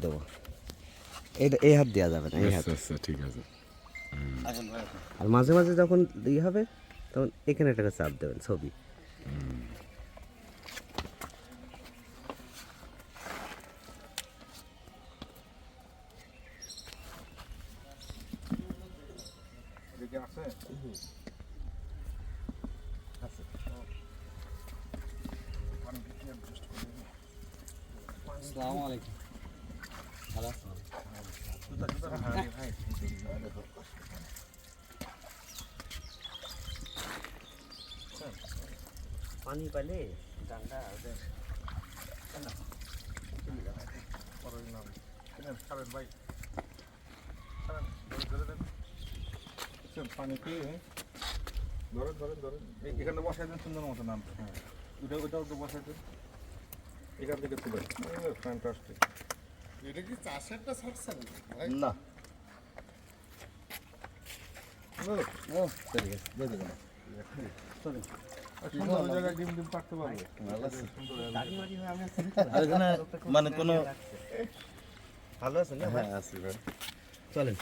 দেবো এটা এই হাত দেওয়া যাবে না, এই হাত। আচ্ছা ঠিক আছে। আর মাঝে মাঝে যখন ই হবে তখন এখানে একটা চাপ দেবেন ছবি। আসসালামু আলাইকুম। ভালো আছেন? পানি পাইলে ডান্ডা পানি পেয়ে ধরেন ধরেন ধরেন এখানে বসাই দেন সুন্দর মতো নামতে। হ্যাঁ ওইটাও তো বসাই দেন, এখান থেকে তুলে ফ্যান্টাস্টিক। এটা কি চাষেরটা ছাড়ছেন না ও ঠিক আছে দেখে গেল সুন্দর ওই জায়গায় ডিম ডিম পারতে পারবো। আর এখানে মানে কোনো ভালো আছে না? হ্যাঁ আছে ভাই চলেন।